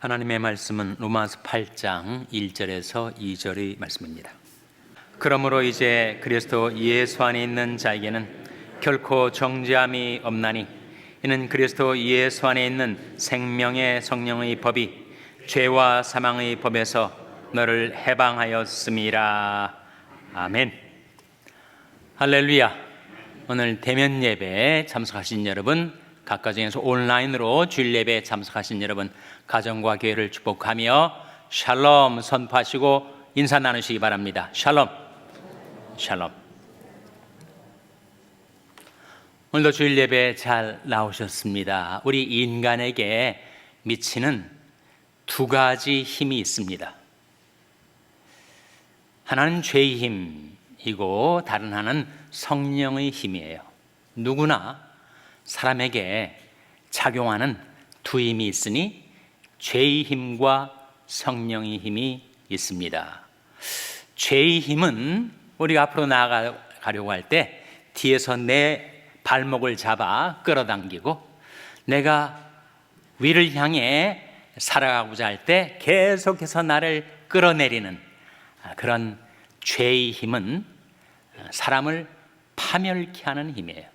하나님의 말씀은 로마서 8장 1절에서 2절의 말씀입니다. 그러므로 이제 그리스도 예수 안에 있는 자에게는 결코 정죄함이 없나니 이는 그리스도 예수 안에 있는 생명의 성령의 법이 죄와 사망의 법에서 너를 해방하였음이라. 아멘. 할렐루야. 오늘 대면 예배에 참석하신 여러분, 각가 중에서 온라인으로 주일 예배에 참석하신 여러분, 가정과 교회를 축복하며 샬롬 선포하시고 인사 나누시기 바랍니다. 샬롬. 샬롬. 오늘도 주일 예배에 잘 나오셨습니다. 우리 인간에게 미치는 두 가지 힘이 있습니다. 하나는 죄의 힘이고 다른 하나는 성령의 힘이에요. 누구나 사람에게 작용하는 두 힘이 있으니 죄의 힘과 성령의 힘이 있습니다. 죄의 힘은 우리가 앞으로 나아가려고 할 때 뒤에서 내 발목을 잡아 끌어당기고, 내가 위를 향해 살아가고자 할 때 계속해서 나를 끌어내리는 그런 죄의 힘은 사람을 파멸케 하는 힘이에요.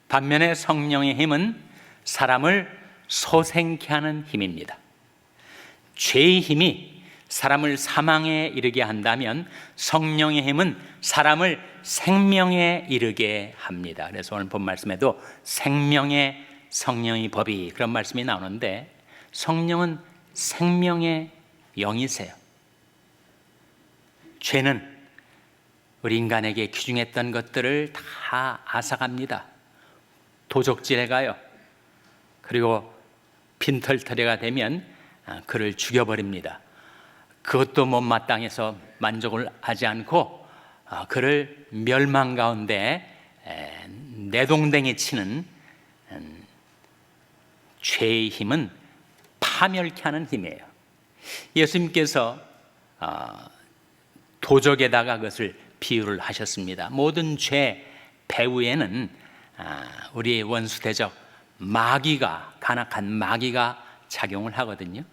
반면에 성령의 힘은 사람을 소생케 하는 힘입니다. 죄의 힘이 사람을 사망에 이르게 한다면 성령의 힘은 사람을 생명에 이르게 합니다. 그래서 오늘 본 말씀에도 생명의 성령의 법이, 그런 말씀이 나오는데, 성령은 생명의 영이세요. 죄는 우리 인간에게 귀중했던 것들을 다 앗아갑니다. 도적질해 가요. 그리고 빈털터리가 되면 그를 죽여버립니다. 그것도 못마땅해서 만족을 하지 않고 그를 멸망 가운데 내동댕이 치는 죄의 힘은 파멸케 하는 힘이에요. 예수님께서 도적에다가 그것을 비유를 하셨습니다. 모든 죄 배후에는 우리의 원수 대적 마귀가, 간악한 마귀가 작용을 하거든요.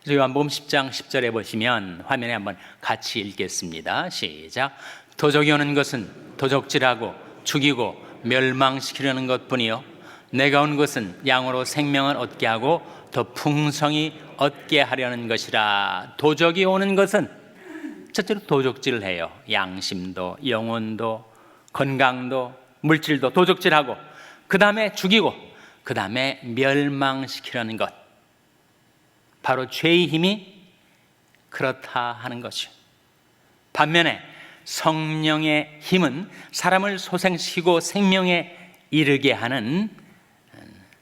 그래서 요한복음 10장 10절에 보시면, 화면에 한번 같이 읽겠습니다. 시작. 도적이 오는 것은 도적질하고 죽이고 멸망시키려는 것뿐이요 내가 온 것은 양으로 생명을 얻게 하고 더 풍성히 얻게 하려는 것이라. 도적이 오는 것은 첫째로 도적질을 해요. 양심도, 영혼도, 건강도, 물질도 도적질하고, 그 다음에 죽이고, 그 다음에 멸망시키려는 것. 바로 죄의 힘이 그렇다 하는 것이죠. 반면에 성령의 힘은 사람을 소생시키고 생명에 이르게 하는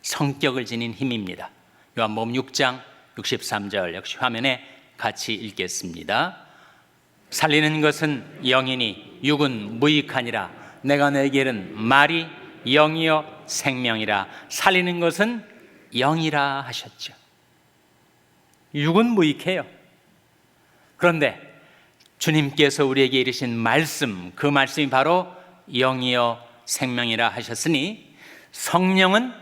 성격을 지닌 힘입니다. 요한복음 6장 63절 역시 화면에 같이 읽겠습니다. 살리는 것은 영이니 육은 무익하니라. 내가 너에게 이른 말이 영이요 생명이라. 살리는 것은 영이라 하셨죠. 육은 무익해요. 그런데 주님께서 우리에게 이르신 말씀, 그 말씀이 바로 영이요 생명이라 하셨으니, 성령은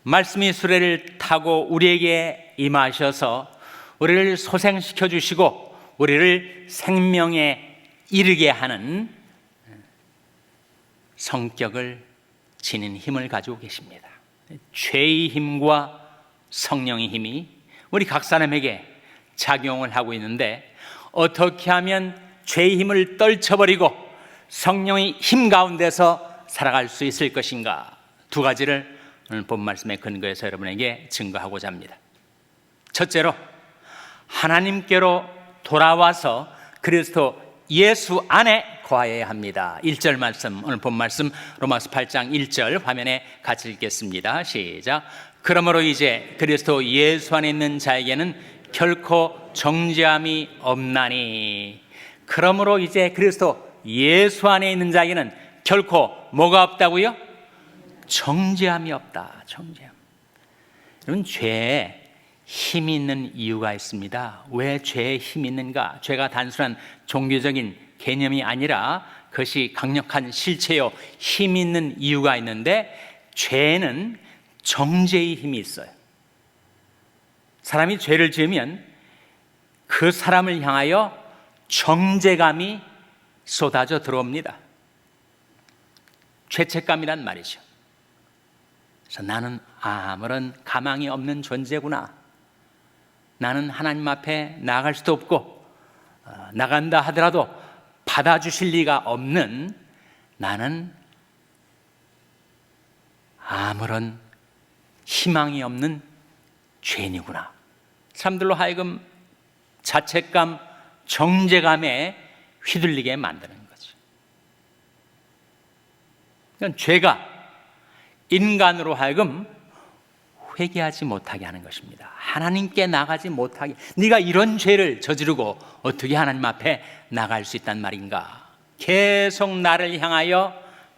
말씀이 수레를 타고 우리에게 임하셔서 우리를 소생시켜 주시고 우리를 생명에 이르게 하는 성격을 지닌 힘을 가지고 계십니다. 죄의 힘과 성령의 힘이 우리 각 사람에게 작용을 하고 있는데, 어떻게 하면 죄의 힘을 떨쳐버리고 성령의 힘 가운데서 살아갈 수 있을 것인가, 두 가지를 오늘 본 말씀에 근거해서 여러분에게 증거하고자 합니다. 첫째로, 하나님께로 돌아와서 그리스도 예수 안에 거하여야 합니다. 1절 말씀, 오늘 본 말씀 로마서 8장 1절 화면에 같이 읽겠습니다. 시작. 그러므로 이제 그리스도 예수 안에 있는 자에게는 결코 정죄함이 없나니. 그러므로 이제 그리스도 예수 안에 있는 자에게는 결코 뭐가 없다고요? 정죄함이 없다. 정죄함. 여러분, 죄에 힘이 있는 이유가 있습니다. 왜 죄에 힘이 있는가? 죄가 단순한 종교적인 개념이 아니라 그것이 강력한 실체요, 힘이 있는 이유가 있는데, 죄는 정죄의 힘이 있어요. 사람이 죄를 지으면 그 사람을 향하여 정죄감이 쏟아져 들어옵니다. 죄책감이란 말이죠. 그래서 나는 아무런 가망이 없는 존재구나. 나는 하나님 앞에 나갈 수도 없고 나간다 하더라도 받아주실 리가 없는, 나는 아무런 희망이 없는 죄인이구나. 사람들로 하여금 자책감, 정죄감에 휘둘리게 만드는 거죠. 그러니까 죄가 인간으로 하여금 회개하지 못하게 하는 것입니다. 하나님께 나가지 못하게. 네가 이런 죄를 저지르고 어떻게 하나님 앞에 나갈 수 있단 말인가. 계속 나를 향하여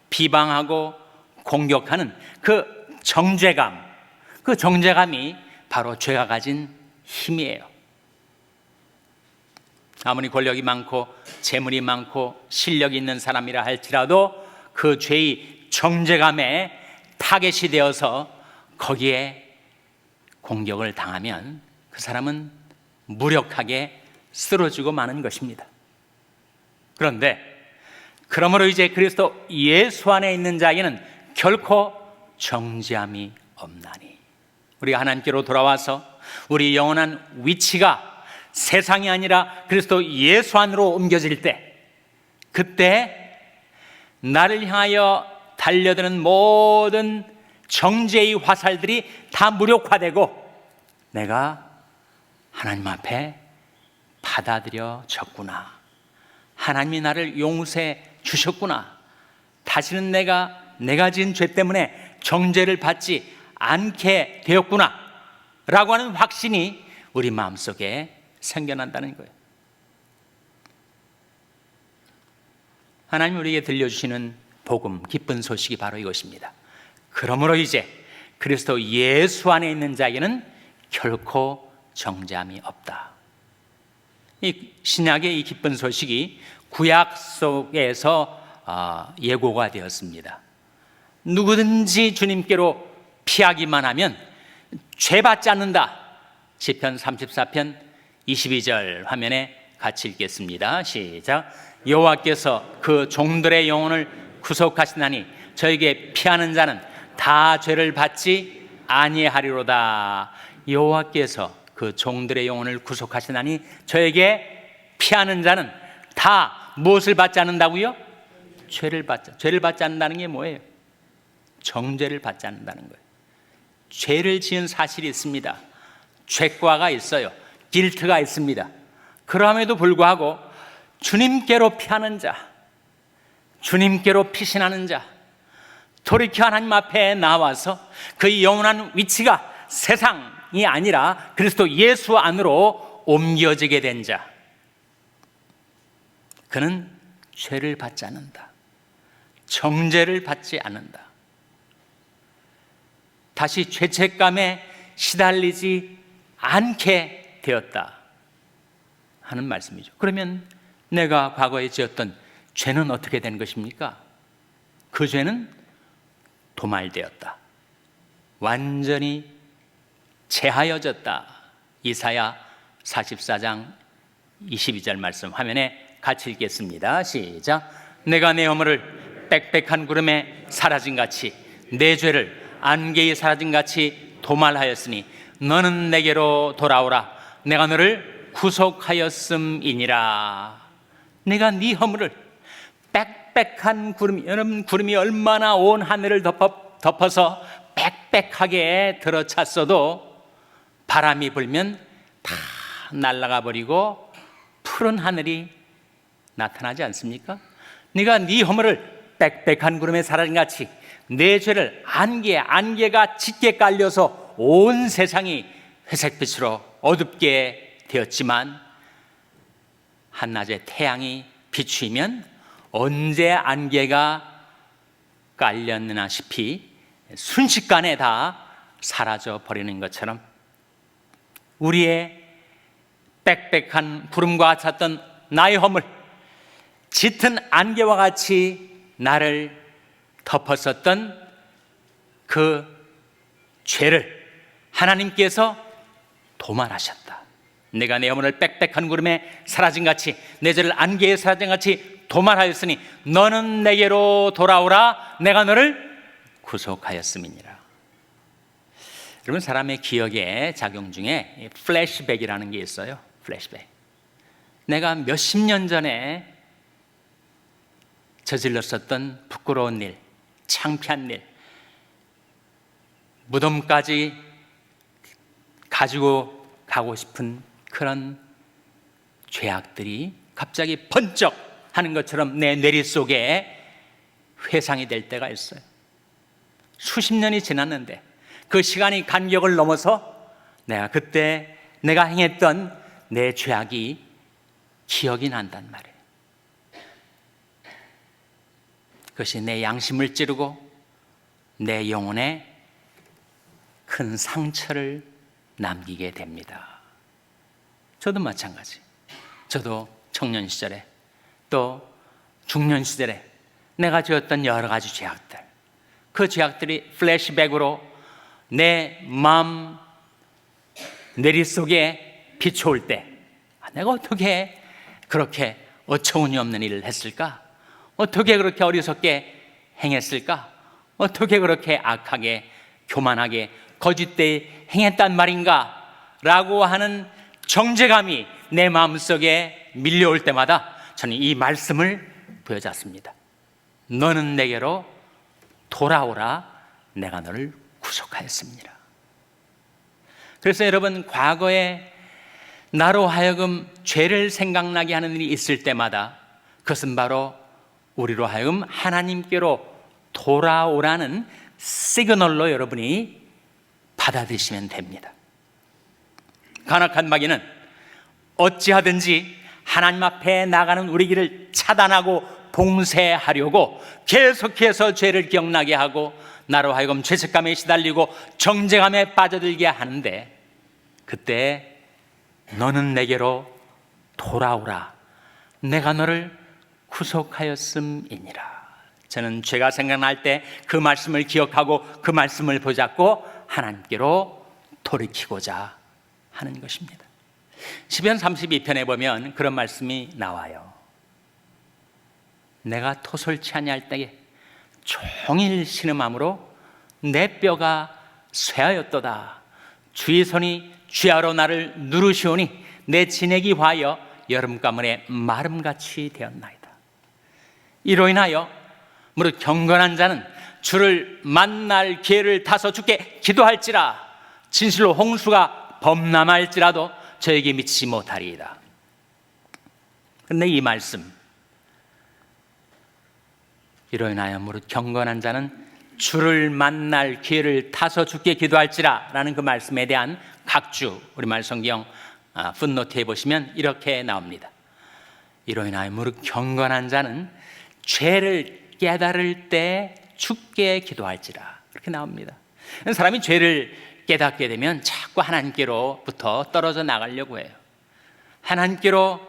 비방하고 공격하는 그 정죄감, 그 정죄감이 바로 죄가 가진 힘이에요. 아무리 권력이 많고 재물이 많고 실력이 있는 사람이라 할지라도 그 죄의 정죄감에 타겟이 되어서 거기에 공격을 당하면 그 사람은 무력하게 쓰러지고 마는 것입니다. 그런데 그러므로 이제 그리스도 예수 안에 있는 자에게는 결코 정죄함이 없나니, 우리가 하나님께로 돌아와서 우리 영원한 위치가 세상이 아니라 그리스도 예수 안으로 옮겨질 때, 그때 나를 향하여 달려드는 모든 정죄의 화살들이 다 무력화되고 내가 하나님 앞에 받아들여졌구나. 하나님이 나를 용서해 주셨구나. 다시는 내가 지은 죄 때문에 정죄를 받지 않게 되었구나 라고 하는 확신이 우리 마음속에 생겨난다는 거예요. 하나님 우리에게 들려주시는 복음, 기쁜 소식이 바로 이것입니다. 그러므로 이제 그리스도 예수 안에 있는 자에게는 결코 정죄함이 없다. 이 신약의 이 기쁜 소식이 구약 속에서 예고가 되었습니다. 누구든지 주님께로 피하기만 하면 죄받지 않는다. 시편 34편 22절 화면에 같이 읽겠습니다. 시작. 여호와께서 그 종들의 영혼을 구속하시나니 저에게 피하는 자는 다 죄를 받지 아니하리로다. 여호와께서 그 종들의 영혼을 구속하시나니 저에게 피하는 자는 다 무엇을 받지 않는다고요? 죄를 받지 않는다는 게 뭐예요? 정죄를 받지 않는다는 거예요. 죄를 지은 사실이 있습니다. 죄과가 있어요. 길트가 있습니다. 그럼에도 불구하고 주님께로 피하는 자, 주님께로 피신하는 자, 돌이켜 하나님 앞에 나와서 그의 영원한 위치가 세상이 아니라 그리스도 예수 안으로 옮겨지게 된 자, 그는 죄를 받지 않는다. 정죄를 받지 않는다. 다시 죄책감에 시달리지 않게 되었다 하는 말씀이죠. 그러면 내가 과거에 지었던 죄는 어떻게 된 것입니까? 그 죄는 도말되었다. 완전히 제하여졌다. 이사야 44장 22절 말씀 화면에 같이 읽겠습니다. 시작. 내가 내 허물을 빽빽한 구름에 사라진같이 내 죄를 안개에 사라진같이 도말하였으니 너는 내게로 돌아오라. 내가 너를 구속하였음이니라. 내가 네 허물을 빽빽한 구름, 여러분 구름이 얼마나 온 하늘을 덮어서 빽빽하게 들어찼어도 바람이 불면 다 날아가 버리고 푸른 하늘이 나타나지 않습니까? 네가 네 허물을 빽빽한 구름에 사라진같이 내 죄를 안개가 짙게 깔려서 온 세상이 회색빛으로 어둡게 되었지만 한낮에 태양이 비추이면 언제 안개가 깔렸느냐 싶이 순식간에 다 사라져 버리는 것처럼 우리의 빽빽한 구름과 같았던 나의 허물, 짙은 안개와 같이 나를 덮었었던 그 죄를 하나님께서 도말하셨다. 내가 내 영혼을 빽빽한 구름에 사라진같이 내 죄를 안개에 사라진같이 도말하였으니 너는 내게로 돌아오라. 내가 너를 구속하였음이니라. 여러분, 사람의 기억에 작용 중에 플래시백이라는 게 있어요. 플래시백. 내가 몇십 년 전에 저질렀었던 부끄러운 일, 창피한 일, 무덤까지 가지고 가고 싶은 그런 죄악들이 갑자기 번쩍 하는 것처럼 내 뇌리 속에 회상이 될 때가 있어요. 수십 년이 지났는데 그 시간이 간격을 넘어서 내가 그때 내가 행했던 내 죄악이 기억이 난단 말이에요. 그것이 내 양심을 찌르고 내 영혼에 큰 상처를 남기게 됩니다. 저도 마찬가지. 저도 청년 시절에 또 중년 시절에 내가 지었던 여러 가지 죄악들, 그 죄악들이 플래시백으로 내 마음 내리 속에 비춰올 때 내가 어떻게 그렇게 어처구니 없는 일을 했을까? 어떻게 그렇게 어리석게 행했을까? 어떻게 그렇게 악하게 교만하게 거짓되이 행했단 말인가? 라고 하는 정죄감이 내 마음속에 밀려올 때마다 저는 이 말씀을 부여잡습니다. 너는 내게로 돌아오라. 내가 너를 구속하였습니다. 그래서 여러분, 과거에 나로 하여금 죄를 생각나게 하는 일이 있을 때마다 그것은 바로 우리로 하여금 하나님께로 돌아오라는 시그널로 여러분이 받아들이시면 됩니다. 간악한 마귀는 어찌하든지 하나님 앞에 나가는 우리 길을 차단하고 봉쇄하려고 계속해서 죄를 기억나게 하고 나로 하여금 죄책감에 시달리고 정죄감에 빠져들게 하는데, 그때 너는 내게로 돌아오라. 내가 너를 구속하였음이니라. 저는 죄가 생각날 때 그 말씀을 기억하고 그 말씀을 붙잡고 하나님께로 돌이키고자 하는 것입니다. 시편 32편에 보면 그런 말씀이 나와요. 내가 토설치 아니할 때에 종일 신음함으로 내 뼈가 쇠하였도다. 주의 손이 쥐하로 나를 누르시오니 내 진액이 화하여 여름 가물에 마름같이 되었나이다. 이로 인하여 무릇 경건한 자는 주를 만날 기회를 타서 주께 기도할지라. 진실로 홍수가 범람할지라도 저에게 미치지 못하리이다. 그런데 이 말씀, 이로 인하여 무릇 경건한 자는 주를 만날 기회를 타서 주께 기도할지라 라는 그 말씀에 대한 각주 우리말 성경 풋노트에 보시면 이렇게 나옵니다. 이로 인하여 무릇 경건한 자는 죄를 깨달을 때 주께 기도할지라, 그렇게 나옵니다. 사람이 죄를 깨닫게 되면 자꾸 하나님께로부터 떨어져 나가려고 해요. 하나님께로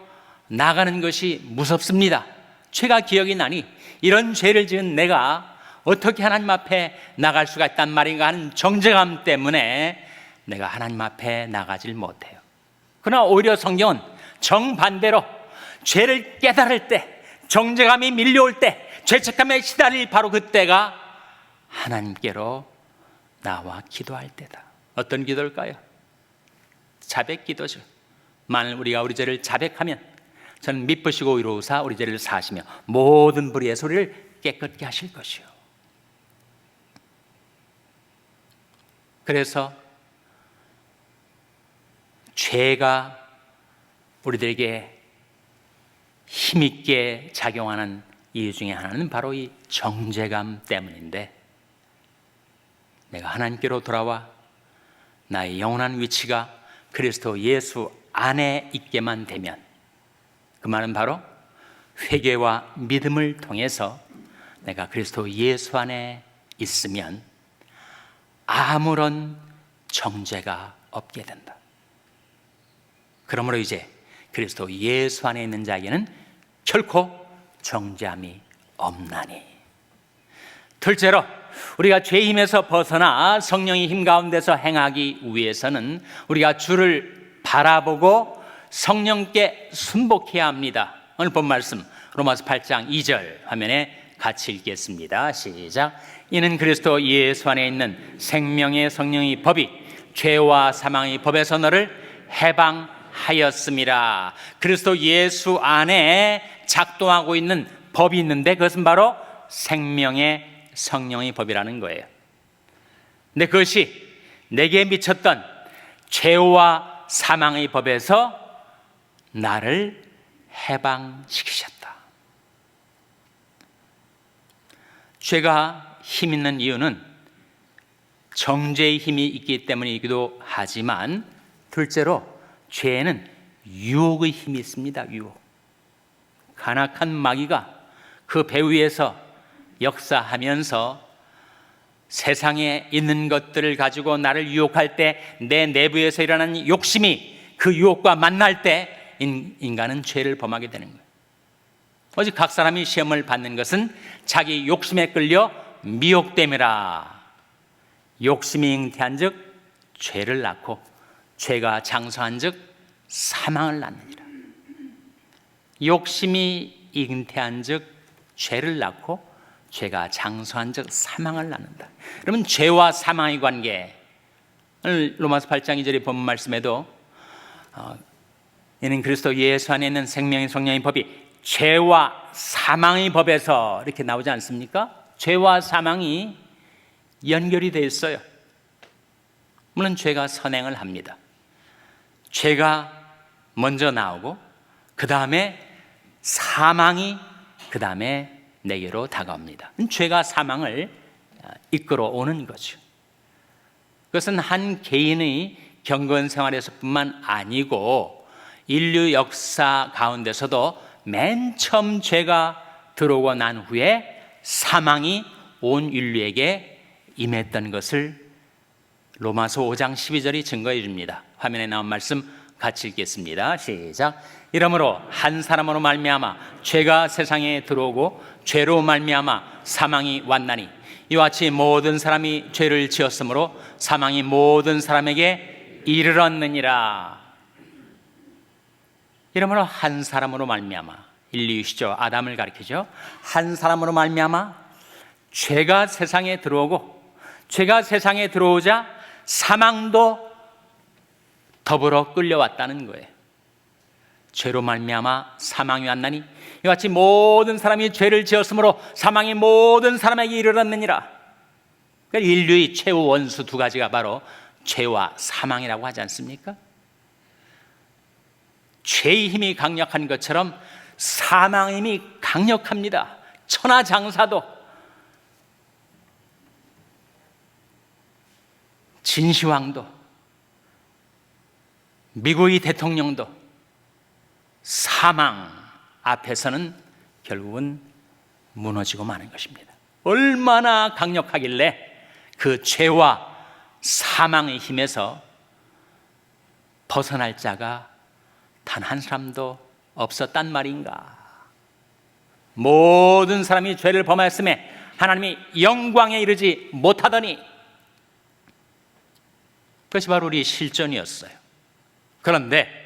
나가는 것이 무섭습니다. 죄가 기억이 나니 이런 죄를 지은 내가 어떻게 하나님 앞에 나갈 수가 있단 말인가 하는 정죄감 때문에 내가 하나님 앞에 나가질 못해요. 그러나 오히려 성경은 정반대로 죄를 깨달을 때, 정죄감이 밀려올 때, 죄책감에 시달릴 바로 그때가 하나님께로 나와 기도할 때다. 어떤 기도일까요? 자백 기도죠. 만일 우리가 우리 죄를 자백하면 저는 미쁘시고 의로우사 우리 죄를 사하시며 모든 불의의 소리를 깨끗게 하실 것이요. 그래서 죄가 우리들에게 힘있게 작용하는 이유 중에 하나는 바로 이 정죄감 때문인데, 내가 하나님께로 돌아와 나의 영원한 위치가 그리스도 예수 안에 있게만 되면, 그 말은 바로 회개와 믿음을 통해서 내가 그리스도 예수 안에 있으면 아무런 정죄가 없게 된다. 그러므로 이제 그리스도 예수 안에 있는 자에게는 결코 정죄함이 없나니. 둘째로 우리가 죄의 힘에서 벗어나 성령의 힘 가운데서 행하기 위해서는 우리가 주를 바라보고 성령께 순복해야 합니다. 오늘 본 말씀 로마서 8장 2절 화면에 같이 읽겠습니다. 시작. 이는 그리스도 예수 안에 있는 생명의 성령의 법이 죄와 사망의 법에서 너를 해방하였음이라. 그리스도 예수 안에 작동하고 있는 법이 있는데 그것은 바로 생명의 성령의 법이라는 거예요. 근데 그것이 내게 미쳤던 죄와 사망의 법에서 나를 해방시키셨다. 죄가 힘 있는 이유는 정죄의 힘이 있기 때문이기도 하지만 둘째로 죄에는 유혹의 힘이 있습니다. 유혹. 간악한 마귀가 그 배 위에서 역사하면서 세상에 있는 것들을 가지고 나를 유혹할 때 내 내부에서 일어나는 욕심이 그 유혹과 만날 때 인간은 죄를 범하게 되는 거예요. 오직 각 사람이 시험을 받는 것은 자기 욕심에 끌려 미혹됨이라. 욕심이 잉태한 즉 죄를 낳고 죄가 장수한 즉 사망을 낳느니라. 욕심이 잉태한 즉 죄를 낳고 죄가 장수한 즉 사망을 낳는다. 그러면 죄와 사망의 관계, 오늘 로마서 8장 2절의 본 말씀에도 이는 그리스도 예수 안에 있는 생명의 성령의 법이 죄와 사망의 법에서 이렇게 나오지 않습니까? 죄와 사망이 연결이 되어 있어요. 물론 죄가 선행을 합니다. 죄가 먼저 나오고 그 다음에 사망이 그 다음에 내게로 다가옵니다. 죄가 사망을 이끌어오는 거죠. 그것은 한 개인의 경건 생활에서뿐만 아니고 인류 역사 가운데서도 맨 처음 죄가 들어오고 난 후에 사망이 온 인류에게 임했던 것을 로마서 5장 12절이 증거해 줍니다. 화면에 나온 말씀 같이 읽겠습니다. 시작. 이러므로 한 사람으로 말미암아 죄가 세상에 들어오고 죄로 말미암아 사망이 왔나니 이와 같이 모든 사람이 죄를 지었으므로 사망이 모든 사람에게 이르렀느니라. 이러므로 한 사람으로 말미암아, 인류시죠. 아담을 가리키죠. 한 사람으로 말미암아 죄가 세상에 들어오고 죄가 세상에 들어오자 사망도 더불어 끌려왔다는 거예요. 죄로 말미암아 사망이 왔나니 이와 같이 모든 사람이 죄를 지었으므로 사망이 모든 사람에게 이르렀느니라. 그러니까 인류의 최후 원수 두 가지가 바로 죄와 사망이라고 하지 않습니까? 죄의 힘이 강력한 것처럼 사망의 힘이 강력합니다. 천하장사도, 진시황도, 미국의 대통령도 사망 앞에서는 결국은 무너지고 마는 것입니다. 얼마나 강력하길래 그 죄와 사망의 힘에서 벗어날 자가 단 한 사람도 없었단 말인가. 모든 사람이 죄를 범하였음에 하나님이 영광에 이르지 못하더니, 그것이 바로 우리 실존이었어요. 그런데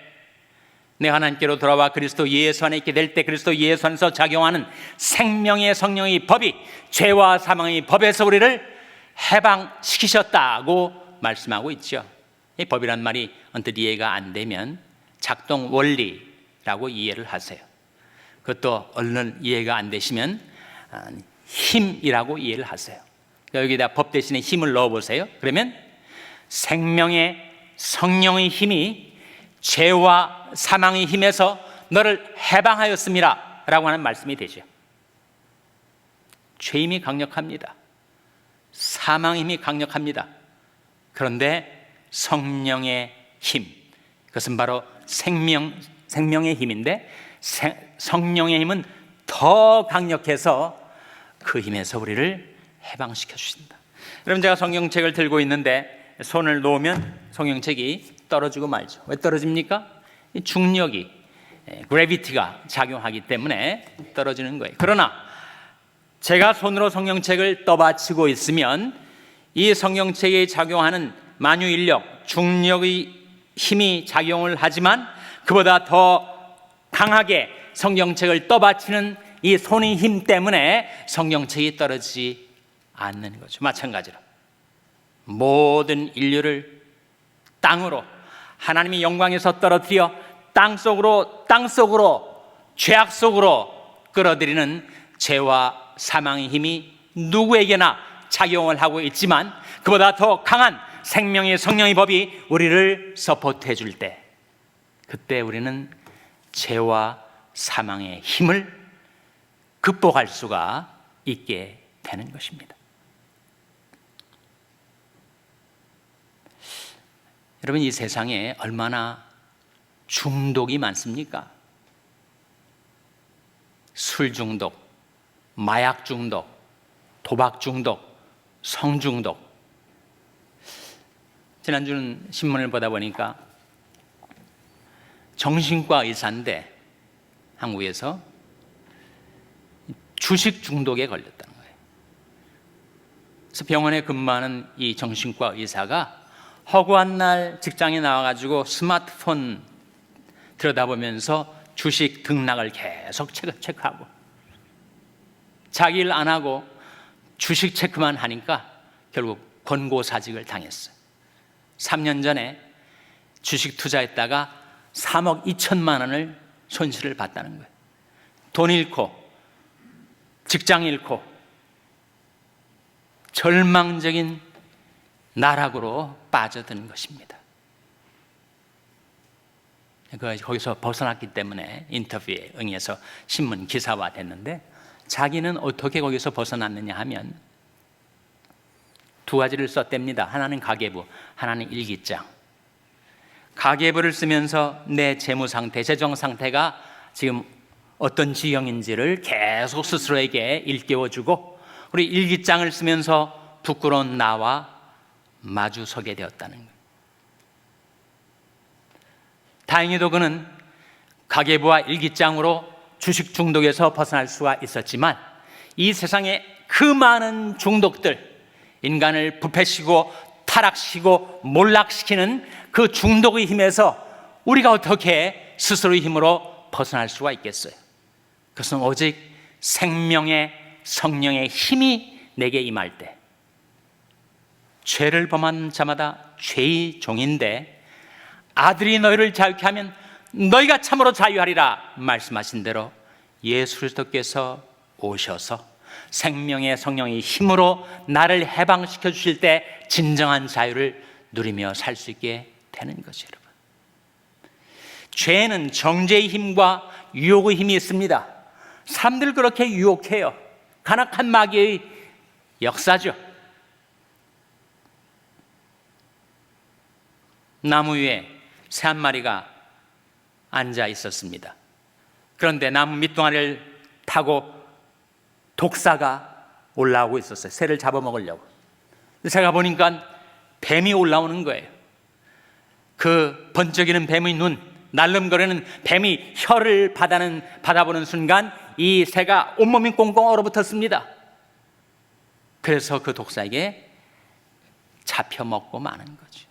내가 하나님께로 돌아와 그리스도 예수 안에 있게 될 때 그리스도 예수 안에서 작용하는 생명의 성령의 법이 죄와 사망의 법에서 우리를 해방시키셨다고 말씀하고 있죠. 이 법이란 말이 언뜻 이해가 안 되면 작동 원리라고 이해를 하세요. 그것도 얼른 이해가 안 되시면 힘이라고 이해를 하세요. 여기다 법 대신에 힘을 넣어보세요. 그러면 생명의 성령의 힘이 죄와 사망의 힘에서 너를 해방하였습니다 라고 하는 말씀이 되죠. 죄 힘이 강력합니다. 사망의 힘이 강력합니다. 그런데 성령의 힘, 그것은 바로 생명의 힘인데 성령의 힘은 더 강력해서 그 힘에서 우리를 해방시켜 주신다. 여러분, 제가 성경책을 들고 있는데 손을 놓으면 성경책이 떨어지고 말죠. 왜 떨어집니까? 중력이, 그래비티가 작용하기 때문에 떨어지는 거예요. 그러나 제가 손으로 성경책을 떠받치고 있으면 이 성경책에 작용하는 만유인력, 중력의 힘이 작용을 하지만 그보다 더 강하게 성경책을 떠받치는 이 손의 힘 때문에 성경책이 떨어지지 않는 거죠. 마찬가지로 모든 인류를 땅으로 하나님의 영광에서 떨어뜨려 땅속으로 죄악 속으로 끌어들이는 죄와 사망의 힘이 누구에게나 작용을 하고 있지만 그보다 더 강한 생명의 성령의 법이 우리를 서포트해 줄 때, 그때 우리는 죄와 사망의 힘을 극복할 수가 있게 되는 것입니다. 여러분, 이 세상에 얼마나 중독이 많습니까? 술 중독, 마약 중독, 도박 중독, 성 중독. 지난주는 신문을 보다 보니까 정신과 의사인데 한국에서 주식 중독에 걸렸다는 거예요. 그래서 병원에 근무하는 이 정신과 의사가 허구한 날 직장에 나와가지고 스마트폰 들여다보면서 주식 등락을 계속 체크하고, 자기 일 안 하고 주식 체크만 하니까 결국 권고사직을 당했어요. 3년 전에 주식 투자했다가 3억 2천만 원을 손실을 봤다는 거예요. 돈 잃고 직장 잃고 절망적인 나락으로 빠져드는 것입니다. 거기서 벗어났기 때문에 인터뷰에 응해서 신문 기사화 됐는데, 자기는 어떻게 거기서 벗어났느냐 하면 두 가지를 썼답니다. 하나는 가계부, 하나는 일기장. 가계부를 쓰면서 내 재무 상태, 재정 상태가 지금 어떤 지경인지를 계속 스스로에게 일깨워주고, 그리고 일기장을 쓰면서 부끄러운 나와 마주서게 되었다는 거예요. 다행히도 그는 가계부와 일기장으로 주식 중독에서 벗어날 수가 있었지만, 이 세상의 그 많은 중독들, 인간을 부패시키고 타락시키고 몰락시키는 그 중독의 힘에서 우리가 어떻게 스스로의 힘으로 벗어날 수가 있겠어요? 그것은 오직 생명의 성령의 힘이 내게 임할 때, 죄를 범한 자마다 죄의 종인데 아들이 너희를 자유케 하면 너희가 참으로 자유하리라 말씀하신 대로 예수 그리스도께서 오셔서 생명의 성령의 힘으로 나를 해방시켜 주실 때 진정한 자유를 누리며 살 수 있게 되는 거죠, 여러분. 죄는 정죄의 힘과 유혹의 힘이 있습니다. 사람들 그렇게 유혹해요. 간악한 마귀의 역사죠. 나무 위에 새 한 마리가 앉아 있었습니다. 그런데 나무 밑동아리를 타고 독사가 올라오고 있었어요. 새를 잡아먹으려고. 제가 보니까 뱀이 올라오는 거예요. 그 번쩍이는 뱀의 눈, 날름거리는 뱀이 혀를 받아보는 순간 이 새가 온몸이 꽁꽁 얼어붙었습니다. 그래서 그 독사에게 잡혀먹고 마는 거죠.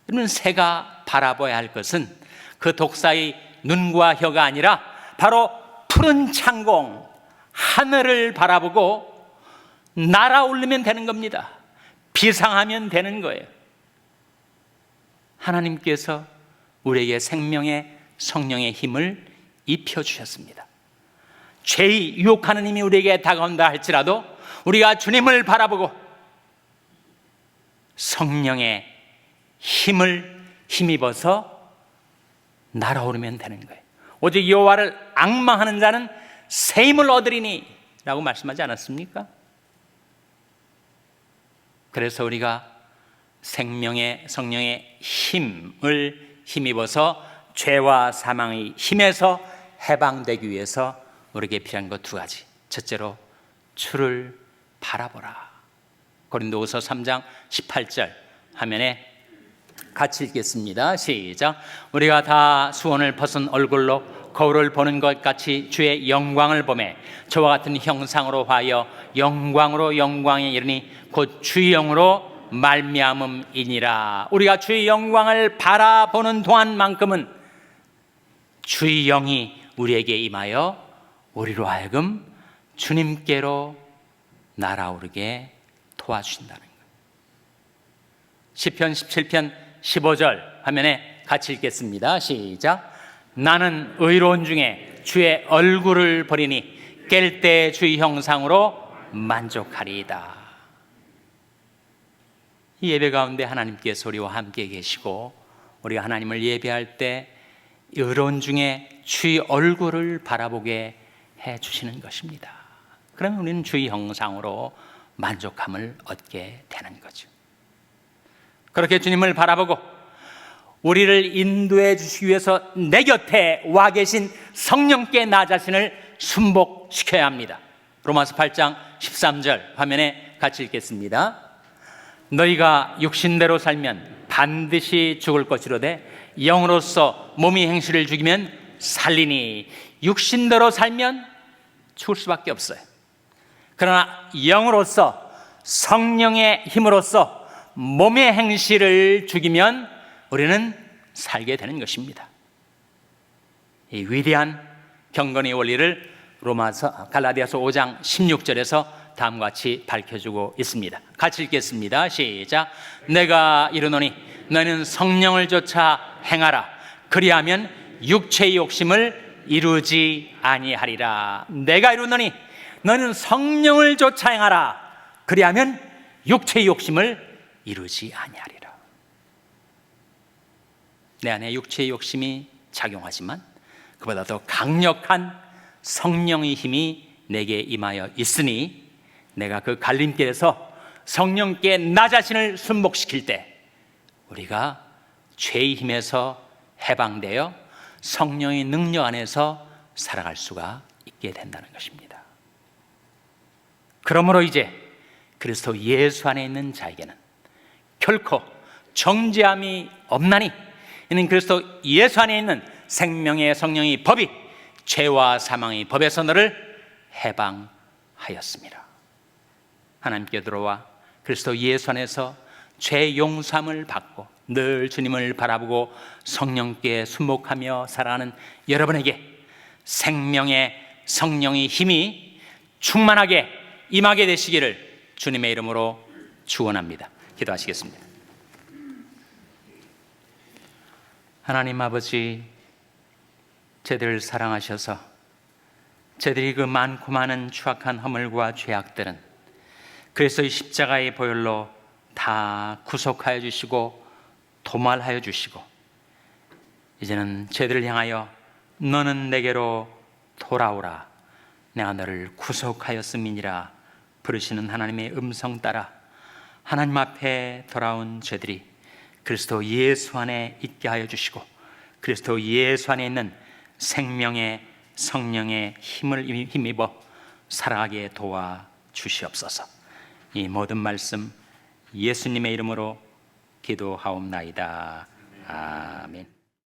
그러면 새가 바라봐야 할 것은 그 독사의 눈과 혀가 아니라 바로 푸른 창공, 하늘을 바라보고 날아오르면 되는 겁니다. 비상하면 되는 거예요. 하나님께서 우리에게 생명의 성령의 힘을 입혀주셨습니다. 죄의 유혹하는 힘이 우리에게 다가온다 할지라도 우리가 주님을 바라보고 성령의 힘을 힘입어서 날아오르면 되는 거예요. 오직 여호와를 앙망하는 자는 새 힘을 얻으리니 라고 말씀하지 않았습니까? 그래서 우리가 생명의 성령의 힘을 힘입어서 죄와 사망의 힘에서 해방되기 위해서 우리에게 필요한 것 두 가지. 첫째로 주를 바라보라. 고린도후서 3장 18절 화면에 같이 읽겠습니다. 시작. 우리가 다 수원을 벗은 얼굴로 거울을 보는 것 같이 주의 영광을 보매 저와 같은 형상으로 하여 영광으로 영광에 이르니 곧 주의 영으로 말미암음이니라. 우리가 주의 영광을 바라보는 동안만큼은 주의 영이 우리에게 임하여 우리로 하여금 주님께로 날아오르게 도와주신다는 거예요. 시편 17편 15절 화면에 같이 읽겠습니다. 시작. 나는 의로운 중에 주의 얼굴을 보리니 깰 때 주의 형상으로 만족하리이다. 이 예배 가운데 하나님께서 우리와 함께 계시고 우리가 하나님을 예배할 때 의로운 중에 주의 얼굴을 바라보게 해주시는 것입니다. 그러면 우리는 주의 형상으로 만족함을 얻게 되는 거죠. 그렇게 주님을 바라보고 우리를 인도해 주시기 위해서 내 곁에 와 계신 성령께 나 자신을 순복시켜야 합니다. 로마서 8장 13절 화면에 같이 읽겠습니다. 너희가 육신대로 살면 반드시 죽을 것이로되 영으로서 몸이 행실을 죽이면 살리니. 육신대로 살면 죽을 수밖에 없어요. 그러나 영으로서 성령의 힘으로써 몸의 행실을 죽이면 우리는 살게 되는 것입니다. 이 위대한 경건의 원리를 갈라디아서 5장 16절에서 다음과 같이 밝혀주고 있습니다. 같이 읽겠습니다. 시작. 내가 이르노니 너희는 성령을 쫓아 행하라. 그리하면 육체의 욕심을 이루지 아니하리라. 내가 이르노니 너희는 성령을 쫓아 행하라. 그리하면 육체의 욕심을 이루지 아니하리라. 내 안에 육체의 욕심이 작용하지만 그보다 더 강력한 성령의 힘이 내게 임하여 있으니 내가 그 갈림길에서 성령께 나 자신을 순복시킬 때 우리가 죄의 힘에서 해방되어 성령의 능력 안에서 살아갈 수가 있게 된다는 것입니다. 그러므로 이제 그리스도 예수 안에 있는 자에게는 결코 정죄함이 없나니 이는 그리스도 예수 안에 있는 생명의 성령의 법이 죄와 사망의 법에서 너를 해방하였습니다. 하나님께 들어와 그리스도 예수 안에서 죄 용서함을 받고 늘 주님을 바라보고 성령께 순복하며 살아가는 여러분에게 생명의 성령의 힘이 충만하게 임하게 되시기를 주님의 이름으로 축원합니다. 기도하시겠습니다. 하나님 아버지, 저희들을 사랑하셔서 저희들이 그 많고 많은 추악한 허물과 죄악들은 그리스도의 십자가의 보혈로 다 구속하여 주시고 도말하여 주시고 이제는 저희들을 향하여 너는 내게로 돌아오라, 내가 너를 구속하였음이니라 부르시는 하나님의 음성 따라 하나님 앞에 돌아온 저희들이 그리스도 예수 안에 있게 하여 주시고 그리스도 예수 안에 있는 생명의 성령의 힘을 힘입어 살아가게 도와 주시옵소서. 이 모든 말씀 예수님의 이름으로 기도하옵나이다. 아멘.